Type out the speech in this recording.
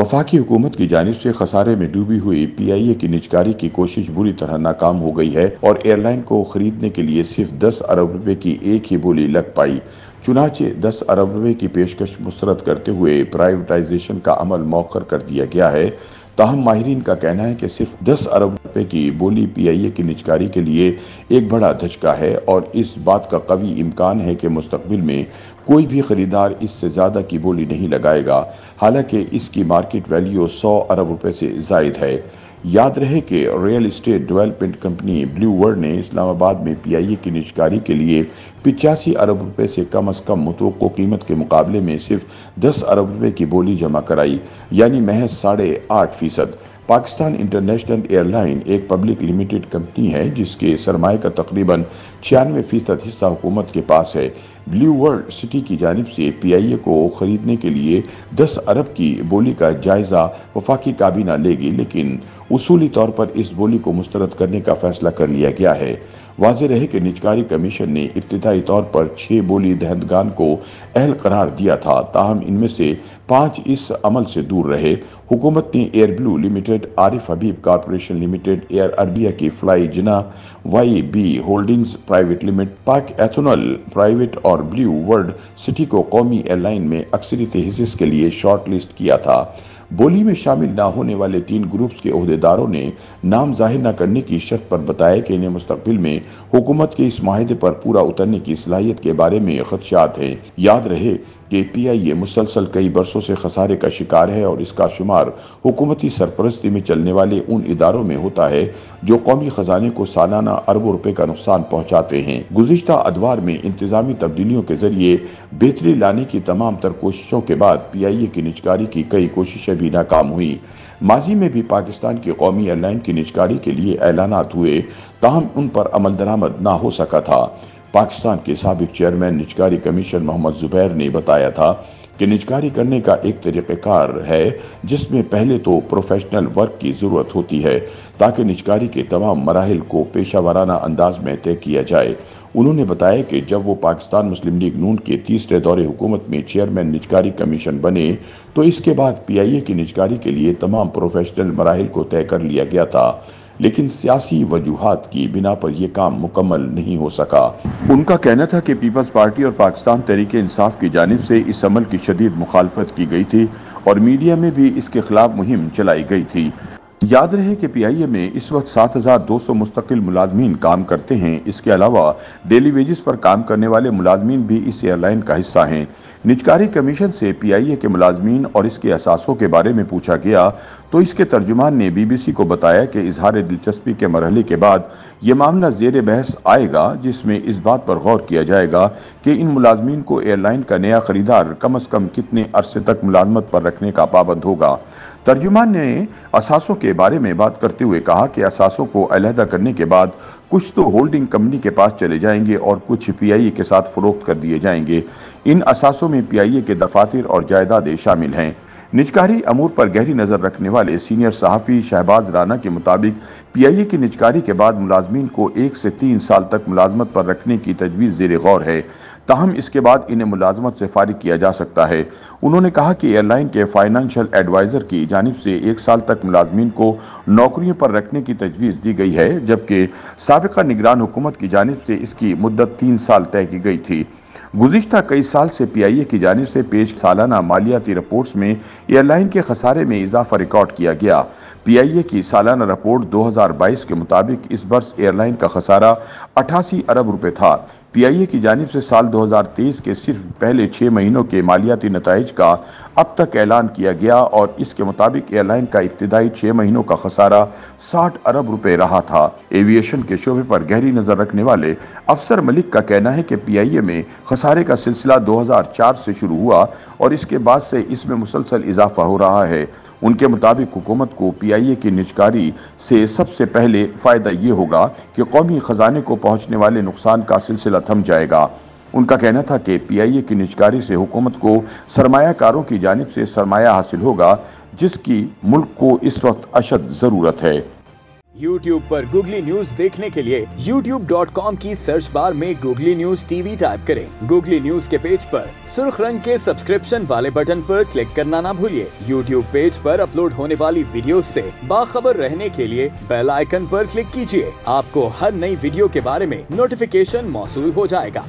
वफाकी हुकूमत की जानिब से खसारे में डूबी हुई PIA की निजकारी की कोशिश बुरी तरह नाकाम हो गई है और एयरलाइन को खरीदने के लिए सिर्फ 10 अरब रुपए की एक ही बोली लग पाई। चुनाचे 10 अरब रुपए की पेशकश मुस्तरद करते हुए प्राइवेटाइजेशन का अमल मौखर कर दिया गया है। ताहम माहिरीन का कहना है कि सिर्फ 10 अरब रुपए की बोली PIA की निजकारी के लिए एक बड़ा धचका है और इस बात का कवी इम्कान है कि मुस्तकबिल में कोई भी खरीदार इससे ज्यादा की बोली नहीं लगाएगा। हालांकि इसकी मार्केट वैल्यू 100 अरब रुपए से जायद है। याद रहे कि real estate development company blue world ने इस्लामाबाद में PIA की निजकारी के लिए 85 अरब रुपए से कम मुतवक्को कीमत के मुकाबले में सिर्फ 10 अरब रुपए की बोली जमा कराई, यानी महज 8.5%। पाकिस्तान इंटरनेशनल एयरलाइन एक पब्लिक लिमिटेड कंपनी है जिसके सरमाए का तकरीबन 96% हिस्सा हुकूमत के पास है। ब्लू वर्ल्ड सिटी की जानिब से PIA को खरीदने के लिए 10 अरब की बोली का जायजा वफाकी काबीना लेगी, लेकिन उसूली तौर पर इस बोली को मुस्तरद करने का फैसला कर लिया गया है। वाज़ेह रहे कि निजकारी कमीशन ने इब्तिदाई तौर पर 6 बोली दहंदगान को अहल करार दिया था, ताहम इनमें से 5 इस अमल से दूर रहे। हुकूमत ने एयर ब्लू लिमिटेड, आरिफ हबीब कॉरपोरेशन लिमिटेड, एयर अरबिया की फ्लाई जिना, YB होल्डिंग्स प्राइवेट लिमिटेड, पाक एथनॉल प्राइवेट और ब्लू वर्ल्ड सिटी को कौमी एयरलाइन में अक्सरियती हिस्से के लिए शॉर्ट लिस्ट किया था। बोली में शामिल न होने वाले 3 ग्रुप्स के ओहदेदारों ने नाम जाहिर न करने की शर्त पर बताया कि इन्हें मुस्तकबिल में हुकूमत के इस माहिदे पर पूरा उतरने की सलाहियत के बारे में खदशात हैं। याद रहे कि PIA मुसलसल कई बरसों से खसारे का शिकार है और इसका शुमार हुकूमती सरपरस्ती में चलने वाले उन इदारों में होता है जो कौमी खजाने को सालाना अरबों रुपए का नुकसान पहुंचाते हैं। गुज़िश्ता अदवार में इंतजामी तब्दीलियों के जरिए बेहतरी लाने की तमाम तर कोशिशों के बाद PIA की निजकारी की कई कोशिशें भी नाकाम हुई। माजी में भी पाकिस्तान की कौमी एयरलाइन की निजकारी के लिए ऐलानात हुए, ताहम उन पर अमल दरामद ना हो सका था। पाकिस्तान के साबिक चेयरमैन निजकारी कमीशन मोहम्मद जुबैर ने बताया था कि निजकारी करने का एक तरीक़ाकार है जिसमें पहले तो प्रोफेशनल वर्क की ज़रूरत होती है ताकि निजकारी के तमाम मराहिल को पेशा वाराना अंदाज में तय किया जाए। उन्होंने बताया कि जब वो पाकिस्तान मुस्लिम लीग नून के तीसरे दौरे हुकूमत में चेयरमैन निजकारी कमीशन बने तो इसके बाद PIA की निजकारी के लिए तमाम प्रोफेशनल मराहिल को तय कर लिया गया था, लेकिन सियासी वजूहात की बिना पर यह काम मुकम्मल नहीं हो सका। उनका कहना था कि पीपल्स पार्टी और पाकिस्तान तहरीक इंसाफ की जानिब से इस अमल की शदीद मुखालफत की गई थी और मीडिया में भी इसके खिलाफ मुहिम चलाई गई थी। याद रहे कि PIA में इस वक्त 7200 मुस्तकिल मुलाजमीन काम करते हैं। इसके अलावा डेली वेजेस पर काम करने वाले मुलाजमीन भी इस एयरलाइन का हिस्सा हैं। निजकारी कमीशन से PIA के मुलाजमीन और इसके असासों के बारे में पूछा गया तो इसके तर्जुमान ने BBC को बताया कि इजहार दिलचस्पी के मरहले के बाद ये मामला ज़ेर बहस आएगा, जिसमें इस बात पर गौर किया जाएगा कि इन मुलाजमीन को एयरलाइन का नया खरीदार कम अज़ कम कितने अरसे तक मुलाजमत पर रखने का पाबंद होगा। तर्जुमान ने असासों के बारे में बात करते हुए कहा कि असासों को अलहदा करने के बाद कुछ तो होल्डिंग कंपनी के पास चले जाएंगे और कुछ PIA के साथ फरोख्त कर दिए जाएंगे। इन असासों में PIA के दफातर और जायदादें शामिल हैं। निजकारी अमूर पर गहरी नजर रखने वाले सीनियर सहाफ़ी शहबाज राना के मुताबिक PIA की निजकारी के बाद मुलाजमीन को 1 से 3 साल तक मुलाजमत पर रखने की तजवीज़ ज़ेर गौर है, ताहम इसके बाद इन्हें मुलाजमत से फारिग किया जा सकता है। उन्होंने कहा कि एयरलाइन के फाइनेंशियल एडवाइज़र की जानिब से 1 साल तक मुलाजमीन को नौकरियों पर रखने की तजवीज़ दी गई है, जबकि साबिका निगरान हुकूमत की जानिब से इसकी मुद्दत 3 साल तय की गई थी। गुज़िश्ता कई साल से PIA की जानिब से पेश सालाना मालियाती रिपोर्ट्स में एयरलाइन के खसारे में इजाफा रिकॉर्ड किया गया। PIA की सालाना रिपोर्ट 2022 के मुताबिक इस वर्ष एयरलाइन का खसारा 88 अरब रुपए था। PIA की जानिब से साल 2023 के सिर्फ पहले 6 महीनों के मालियाती नताइज का अब तक ऐलान किया गया और इसके मुताबिक एयरलाइन का इब्तिदाई 6 महीनों का खसारा 60 अरब रुपए रहा था। एविएशन के शोबे पर गहरी नजर रखने वाले अफसर मलिक का कहना है कि PIA में खसारे का सिलसिला 2004 से शुरू हुआ और इसके बाद से इसमें मुसलसल इजाफा हो रहा है। उनके मुताबिक हुकूमत को PIA की निजकारी से सबसे पहले फ़ायदा ये होगा कि कौमी ख़जाने को पहुँचने वाले नुकसान का सिलसिला थम जाएगा। उनका कहना था कि PIA की निजकारी से हुकूमत को सरमायाकारों की जानिब से सरमाया हासिल होगा, जिसकी मुल्क को इस वक्त अशद ज़रूरत है। YouTube पर गूगली न्यूज देखने के लिए youtube.com की सर्च बार में गूगली न्यूज टीवी टाइप करें। गूगली न्यूज के पेज पर सुर्ख रंग के सब्सक्रिप्शन वाले बटन पर क्लिक करना ना भूलिए। YouTube पेज पर अपलोड होने वाली वीडियोस से बाखबर रहने के लिए बेल आइकन पर क्लिक कीजिए। आपको हर नई वीडियो के बारे में नोटिफिकेशन मौसूल हो जाएगा।